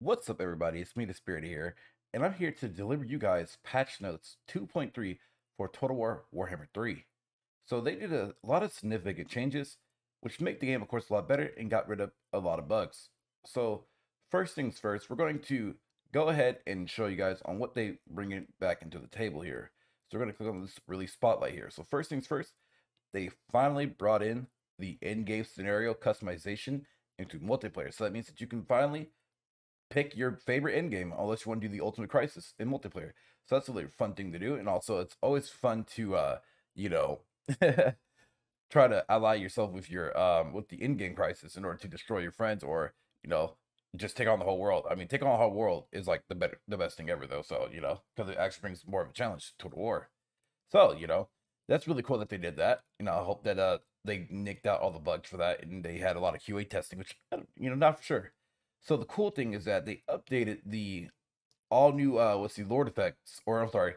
What's up, everybody? It's me, DisBearity here, and I'm here to deliver you guys patch notes 2.3 for Total War Warhammer 3. So they did a lot of significant changes, which make the game, of course, a lot better and got rid of a lot of bugs. So first things first, we're going to go ahead and show you guys on what they bring it back into the table here. So we're going to click on this release spotlight here. So first things first, they finally brought in the in-game scenario customization into multiplayer. So that means that you can finally pick your favorite end game unless you want to do the Ultimate Crisis in multiplayer. So that's a really fun thing to do, and also it's always fun to you know try to ally yourself with your with the in-game crisis in order to destroy your friends, or just take on the whole world. I mean, taking on the whole world is like the best thing ever, though. So because it actually brings more of a challenge to the war. So that's really cool that they did that. I hope that they nicked out all the bugs for that, and they had a lot of QA testing, which not for sure. So the cool thing is that they updated the all new what's the Lord effects, or I'm sorry,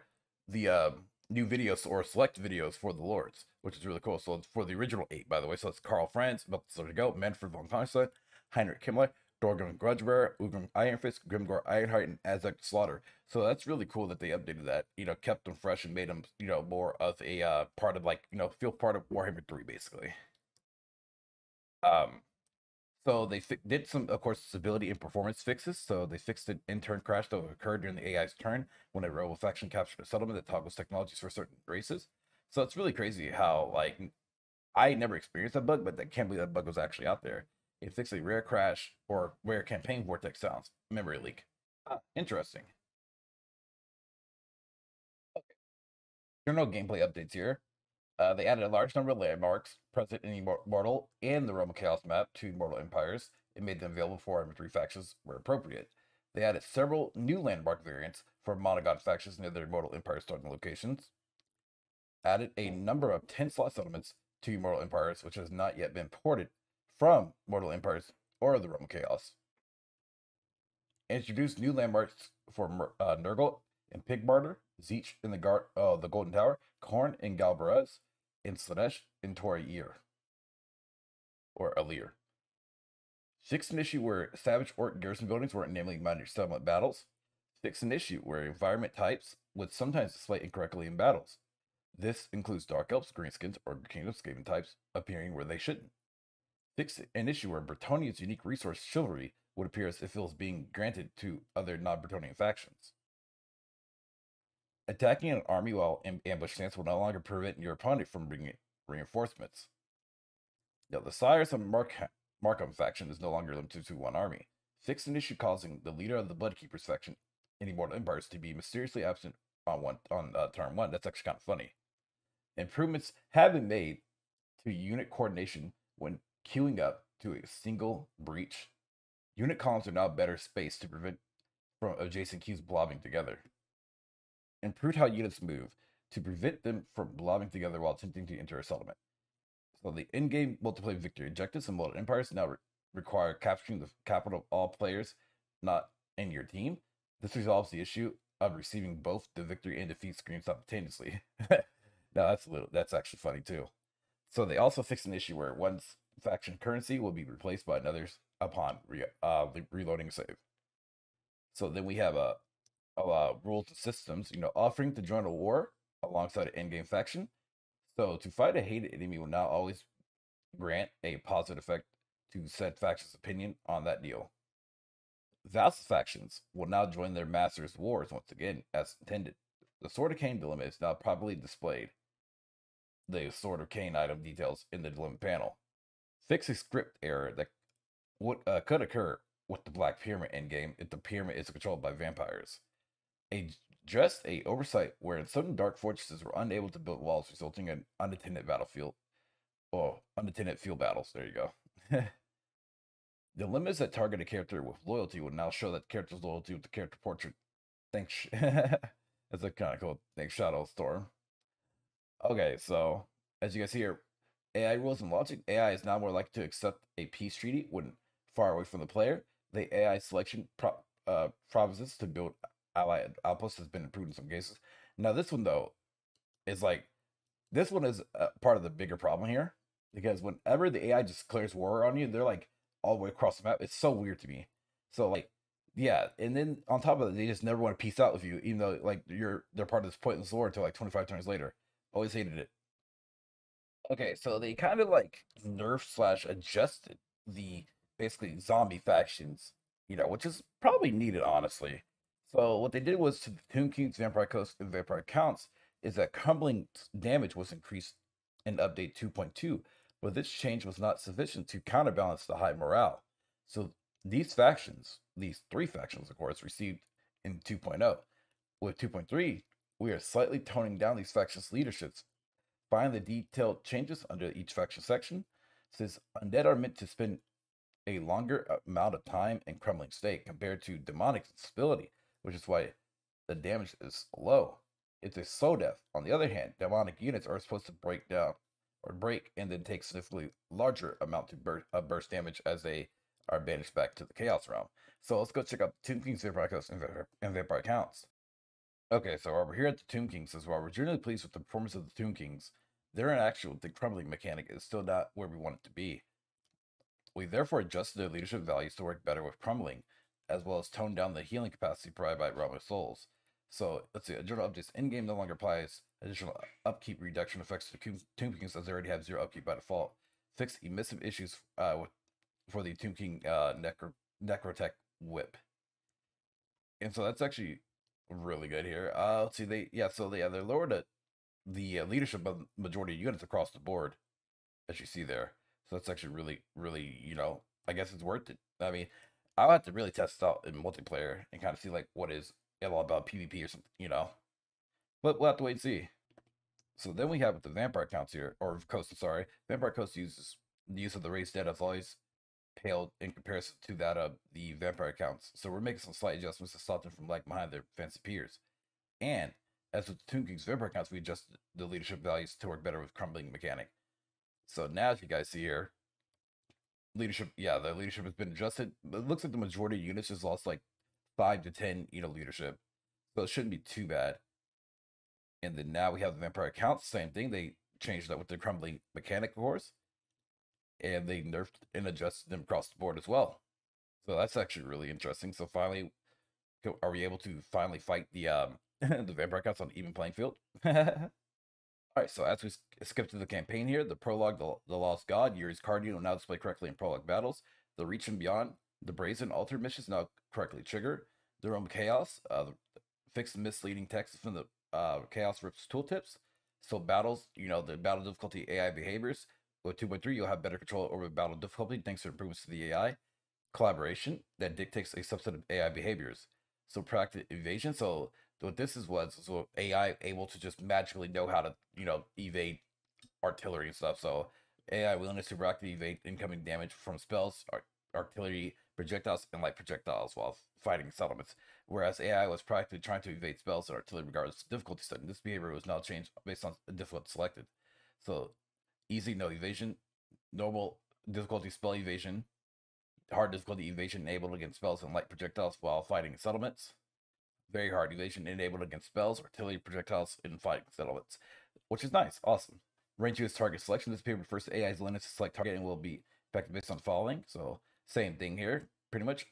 the new videos or select videos for the Lords, which is really cool. So it's for the original 8, by the way. So it's Karl Franz, Meltzar to go, Manfred von Constein, Heinrich Himmler, Dorgan Grudgebearer, Ugrim Ironfist, Grimgor Ironheart, and Azek Slaughter. So that's really cool that they updated that, kept them fresh and made them, more of a part of, like, feel part of Warhammer 3, basically. Um, so they did some, of course, stability and performance fixes. So they fixed an in-turn crash that occurred during the AI's turn when a rebel faction captured a settlement that toggles technologies for certain races. So it's really crazy how, like, I never experienced that bug, but I can't believe that bug was actually out there. It fixed a rare crash or rare campaign vortex sounds memory leak. Interesting. There are no gameplay updates here. They added a large number of landmarks present in Immortal and the Realm of Chaos map to Immortal Empires and made them available for M3 factions where appropriate. They added several new landmark variants for Monogon factions near their Immortal Empire starting locations. Added a number of 10 slot settlements to Immortal Empires, which has not yet been ported from Mortal Empires or the Realm of Chaos. Introduced new landmarks for Nurgle and Pigbarter, Tzeentch in the Golden Tower, Khorne and Galbarez, and Slaanesh in Tor-Eir, or Alir. Fixed an issue where Savage Orc garrison buildings weren't namely minor settlement battles. Fixed an issue where environment types would sometimes display incorrectly in battles. This includes Dark Elves, Greenskins, or Kingdom Skaven types appearing where they shouldn't. Fixed an issue where Bretonnia's unique resource, chivalry, would appear as if it was being granted to other non-Bretonnian factions. Attacking an army while in ambush stance will no longer prevent your opponent from bringing reinforcements. Now, the Sires of Markham faction is no longer limited to one army. Fixed an issue causing the leader of the Bloodkeepers faction in Immortal Empires to be mysteriously absent on turn 1. That's actually kind of funny. Improvements have been made to unit coordination when queuing up to a single breach. Unit columns are now better spaced to prevent from adjacent queues blobbing together. Improved how units move to prevent them from blobbing together while attempting to enter a settlement. So the in-game multiplayer victory objectives in Mortal Empires now require capturing the capital of all players not in your team. This resolves the issue of receiving both the victory and defeat screens simultaneously. Now that's actually funny too. So they also fixed an issue where one's faction currency will be replaced by another's upon reloading save. So then we have rules and systems, offering to join a war alongside an in-game faction. So to fight a hated enemy will now always grant a positive effect to said faction's opinion on that deal. Vows factions will now join their masters' wars once again as intended. The Sword of Cain dilemma is now properly displayed. The Sword of Cain item details in the dilemma panel. Fix a script error that could occur with the Black Pyramid endgame if the pyramid is controlled by vampires. Just a oversight where some dark fortresses were unable to build walls, resulting in unattended field battles. There you go. The limits that target a character with loyalty will now show that character's loyalty with the character portrait. Thanks. That's a kind of cool. Thanks, Shadow Storm. Okay, so as you guys see here, AI rules and logic. AI is now more likely to accept a peace treaty when far away from the player. The AI selection promises to build allied outposts has been improved in some cases. Now this one though is part of the bigger problem here, because whenever the AI just declares war on you, they're like all the way across the map. It's so weird to me. So like Yeah, and then on top of that, they just never want to peace out with you, even though like they're part of this pointless lore until like 25 turns later. Always hated it. Okay, so they kind of like nerfed slash adjusted the basically zombie factions, which is probably needed, honestly. So what they did was to the Tomb Kings, Vampire Coast, and Vampire Counts is that crumbling damage was increased in update 2.2, but this change was not sufficient to counterbalance the high morale. So these factions, these three factions, of course, received in 2.0. With 2.3, we are slightly toning down these factions' leaderships. Find the detailed changes under each faction section, since undead are meant to spend a longer amount of time in crumbling state compared to demonic stability, which is why the damage is low. It's a slow death. On the other hand, demonic units are supposed to break down or break and then take significantly larger amount to burst damage as they are banished back to the Chaos Realm. So let's go check out Tomb Kings, Vampire Coast, and Vampire Counts. Okay, so while we're here at the Tomb Kings, as well, we're generally pleased with the performance of the Tomb Kings. Their interaction with the crumbling mechanic is still not where we want it to be. We therefore adjusted their leadership values to work better with crumbling, as well as toned down the healing capacity provided by Realm of Souls. So let's see, additional updates in-game no longer applies additional upkeep reduction effects to Tomb Kings as they already have 0 upkeep by default. Fix emissive issues for the Tomb King Necrotech Whip. And so that's actually really good here. Let's see, they lowered the leadership of majority of units across the board, as you see there. So that's actually really, really, I guess it's worth it. I mean, I'll have to really test it out in multiplayer and kind of see like what is it all about PvP or something. But we'll have to wait and see. So then we have the Vampire Counts here, or Coast, sorry. Vampire Coast uses the use of the raised dead as always paled in comparison to that of the Vampire Counts. So we're making some slight adjustments to stop them from lagging behind their fancy peers. And as with the Tomb King's Vampire Counts, we adjusted the leadership values to work better with crumbling mechanic. So now, as you guys see here, leadership, the leadership has been adjusted. It looks like the majority of units just lost like 5 to 10, leadership. So it shouldn't be too bad. And then now we have the Vampire Counts, same thing. They changed that with the crumbling mechanic, of course. And they nerfed and adjusted them across the board as well. So that's actually really interesting. So finally, are we able to finally fight the the Vampire Counts on an even playing field? Alright, so as we skip to the campaign here, the prologue, the Lost God, Yuri's Guardian will now display correctly in prologue battles. The Reach and Beyond, the Brazen Altar missions now correctly trigger. The Realm of Chaos, fix misleading text from the Chaos Rips tooltips. So battles, the battle difficulty AI behaviors. With 2.3, you'll have better control over battle difficulty thanks to improvements to the AI. Collaboration that dictates a subset of AI behaviors. So proactive evasion. So what this was AI able to just magically know how to evade artillery and stuff. So AI willingness to proactively evade incoming damage from spells, artillery projectiles, and light projectiles while fighting settlements. Whereas AI was practically trying to evade spells and artillery regardless of difficulty setting. This behavior was now changed based on the difficulty selected. So easy, no evasion. Normal difficulty, spell evasion. Hard difficulty, evasion enabled against spells and light projectiles while fighting settlements. Very hard evasion enabled against spells, artillery projectiles, and fighting settlements, which is nice, awesome. Range use target selection. This paper refers to AI's willingness to select target and will be affected based on following. So same thing here, pretty much.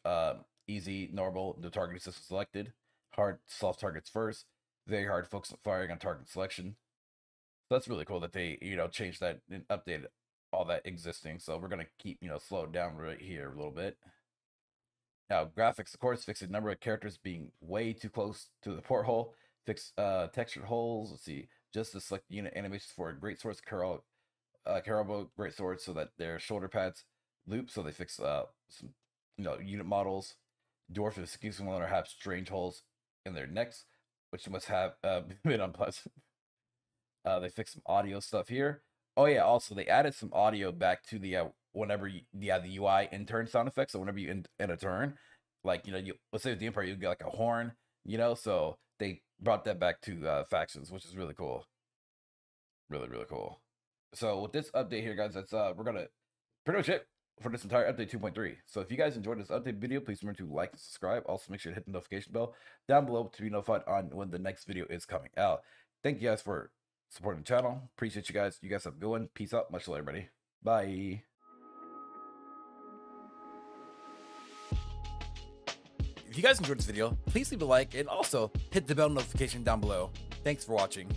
Easy, normal, no target system selected. Hard, soft targets first. Very hard, focus on firing on target selection. So that's really cool that they changed that and updated all that existing. So we're gonna keep slow it down right here a little bit. Now, graphics, of course, fix the number of characters being way too close to the porthole. Fix textured holes. Let's see. Just to select unit animations for great swords, Carabo great swords, so that their shoulder pads loop. So they fix some unit models. Dwarf is excusing one or have strange holes in their necks, which must have been unpleasant. They fixed some audio stuff here. Oh yeah, also they added some audio back to the whenever the UI intern sound effects. So whenever you end a turn, like let's say with the Empire, you get like a horn, So they brought that back to factions, which is really cool. Really, really cool. So with this update here, guys, that's we're gonna pretty much it for this entire update 2.3. So if you guys enjoyed this update video, please remember to like and subscribe. Also, make sure to hit the notification bell down below to be notified on when the next video is coming out. Thank you guys for supporting the channel. Appreciate you guys. You guys have a good one. Peace out. Much love, everybody. Bye. If you guys enjoyed this video, please leave a like and also hit the bell notification down below. Thanks for watching.